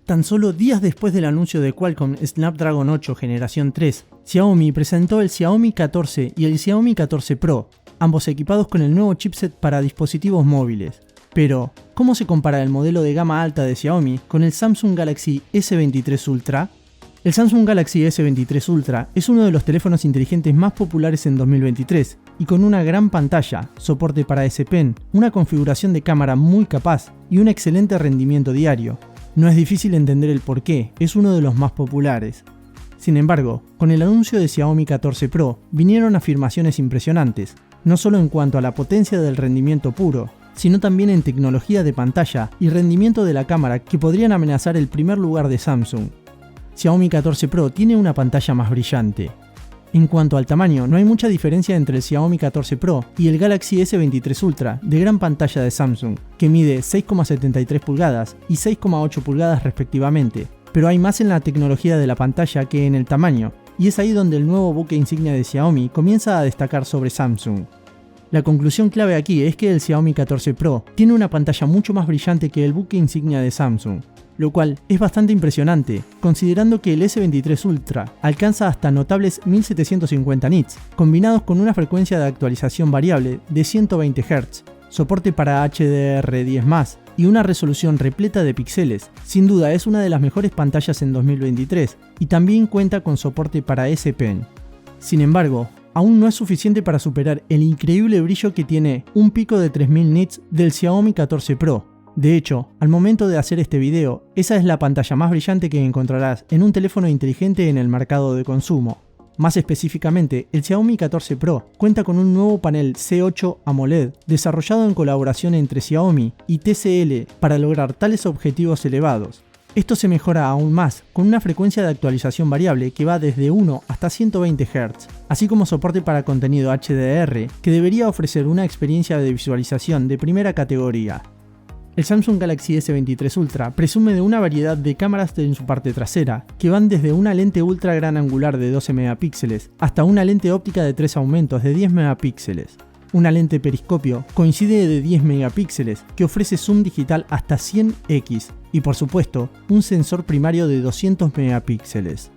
Tan solo días después del anuncio de Qualcomm Snapdragon 8 Generación 3, Xiaomi presentó el Xiaomi 14 y el Xiaomi 14 Pro, ambos equipados con el nuevo chipset para dispositivos móviles. Pero, ¿cómo se compara el modelo de gama alta de Xiaomi con el Samsung Galaxy S23 Ultra? El Samsung Galaxy S23 Ultra es uno de los teléfonos inteligentes más populares en 2023 y con una gran pantalla, soporte para S Pen, una configuración de cámara muy capaz y un excelente rendimiento diario. No es difícil entender el porqué, es uno de los más populares. Sin embargo, con el anuncio de Xiaomi 14 Pro vinieron afirmaciones impresionantes, no solo en cuanto a la potencia del rendimiento puro, sino también en tecnología de pantalla y rendimiento de la cámara que podrían amenazar el primer lugar de Samsung. Xiaomi 14 Pro tiene una pantalla más brillante. En cuanto al tamaño, no hay mucha diferencia entre el Xiaomi 14 Pro y el Galaxy S23 Ultra de gran pantalla de Samsung, que mide 6,73 pulgadas y 6,8 pulgadas respectivamente, pero hay más en la tecnología de la pantalla que en el tamaño, y es ahí donde el nuevo buque insignia de Xiaomi comienza a destacar sobre Samsung. La conclusión clave aquí es que el Xiaomi 14 Pro tiene una pantalla mucho más brillante que el buque insignia de Samsung, lo cual es bastante impresionante, considerando que el S23 Ultra alcanza hasta notables 1750 nits, combinados con una frecuencia de actualización variable de 120 Hz, soporte para HDR10+, y una resolución repleta de píxeles. Sin duda es una de las mejores pantallas en 2023, y también cuenta con soporte para S Pen. Sin embargo, aún no es suficiente para superar el increíble brillo que tiene un pico de 3000 nits del Xiaomi 14 Pro. De hecho, al momento de hacer este video, esa es la pantalla más brillante que encontrarás en un teléfono inteligente en el mercado de consumo. Más específicamente, el Xiaomi 14 Pro cuenta con un nuevo panel C8 AMOLED desarrollado en colaboración entre Xiaomi y TCL para lograr tales objetivos elevados. Esto se mejora aún más con una frecuencia de actualización variable que va desde 1 hasta 120 Hz, así como soporte para contenido HDR que debería ofrecer una experiencia de visualización de primera categoría. El Samsung Galaxy S23 Ultra presume de una variedad de cámaras en su parte trasera, que van desde una lente ultra gran angular de 12 megapíxeles hasta una lente óptica de 3 aumentos de 10 megapíxeles. Una lente periscopio coincide de 10 megapíxeles que ofrece zoom digital hasta 100x y por supuesto un sensor primario de 200 megapíxeles.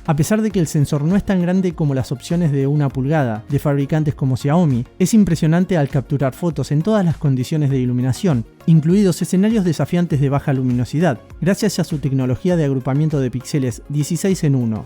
A pesar de que el sensor no es tan grande como las opciones de 1 pulgada de fabricantes como Xiaomi, es impresionante al capturar fotos en todas las condiciones de iluminación, incluidos escenarios desafiantes de baja luminosidad, gracias a su tecnología de agrupamiento de píxeles 16 en 1.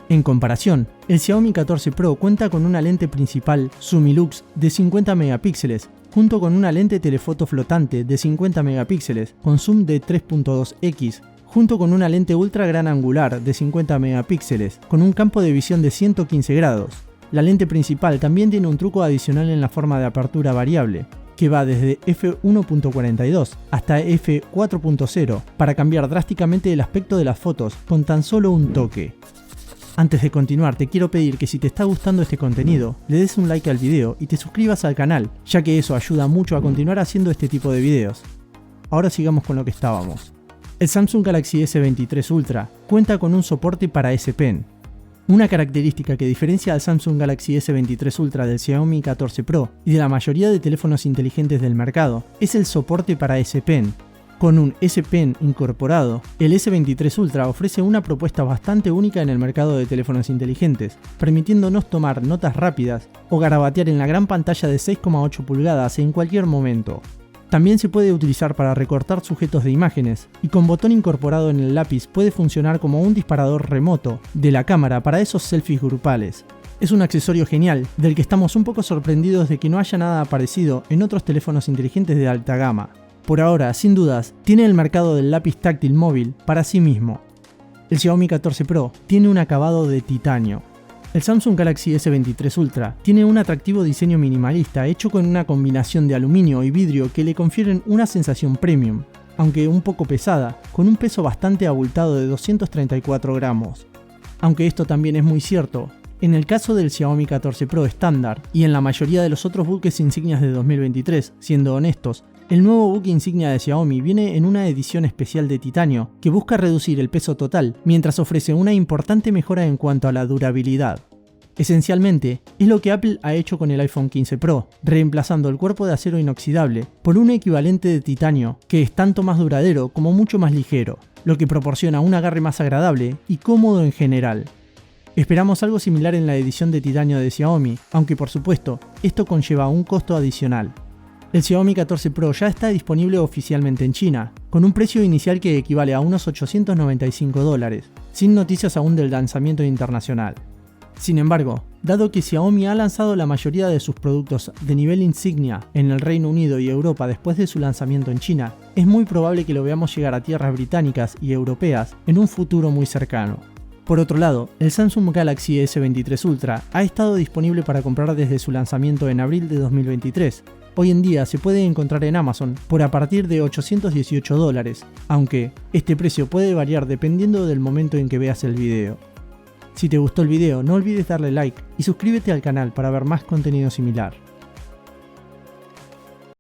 En comparación, el Xiaomi 14 Pro cuenta con una lente principal Sumilux de 50 megapíxeles, junto con una lente telefoto flotante de 50 megapíxeles con zoom de 3.2x, junto con una lente ultra gran angular de 50 megapíxeles con un campo de visión de 115 grados. La lente principal también tiene un truco adicional en la forma de apertura variable, que va desde f1.42 hasta f4.0 para cambiar drásticamente el aspecto de las fotos con tan solo un toque. Antes de continuar, te quiero pedir que si te está gustando este contenido, le des un like al video y te suscribas al canal, ya que eso ayuda mucho a continuar haciendo este tipo de videos. Ahora sigamos con lo que estábamos. El Samsung Galaxy S23 Ultra cuenta con un soporte para S Pen. Una característica que diferencia al Samsung Galaxy S23 Ultra del Xiaomi 14 Pro y de la mayoría de teléfonos inteligentes del mercado es el soporte para S Pen. Con un S Pen incorporado, el S23 Ultra ofrece una propuesta bastante única en el mercado de teléfonos inteligentes, permitiéndonos tomar notas rápidas o garabatear en la gran pantalla de 6,8 pulgadas en cualquier momento. También se puede utilizar para recortar sujetos de imágenes, y con botón incorporado en el lápiz puede funcionar como un disparador remoto de la cámara para esos selfies grupales. Es un accesorio genial, del que estamos un poco sorprendidos de que no haya nada parecido en otros teléfonos inteligentes de alta gama. Por ahora, sin dudas, tiene el mercado del lápiz táctil móvil para sí mismo. El Xiaomi 14 Pro tiene un acabado de titanio. El Samsung Galaxy S23 Ultra tiene un atractivo diseño minimalista hecho con una combinación de aluminio y vidrio que le confieren una sensación premium, aunque un poco pesada, con un peso bastante abultado de 234 gramos. Aunque esto también es muy cierto, en el caso del Xiaomi 14 Pro estándar y en la mayoría de los otros buques insignias de 2023, siendo honestos, el nuevo buque insignia de Xiaomi viene en una edición especial de titanio que busca reducir el peso total mientras ofrece una importante mejora en cuanto a la durabilidad. Esencialmente, es lo que Apple ha hecho con el iPhone 15 Pro, reemplazando el cuerpo de acero inoxidable por un equivalente de titanio que es tanto más duradero como mucho más ligero, lo que proporciona un agarre más agradable y cómodo en general. Esperamos algo similar en la edición de titanio de Xiaomi, aunque por supuesto, esto conlleva un costo adicional. El Xiaomi 14 Pro ya está disponible oficialmente en China, con un precio inicial que equivale a unos $895, sin noticias aún del lanzamiento internacional. Sin embargo, dado que Xiaomi ha lanzado la mayoría de sus productos de nivel insignia en el Reino Unido y Europa después de su lanzamiento en China, es muy probable que lo veamos llegar a tierras británicas y europeas en un futuro muy cercano. Por otro lado, el Samsung Galaxy S23 Ultra ha estado disponible para comprar desde su lanzamiento en abril de 2023. Hoy en día se puede encontrar en Amazon por a partir de $818, aunque este precio puede variar dependiendo del momento en que veas el video. Si te gustó el video, no olvides darle like y suscríbete al canal para ver más contenido similar.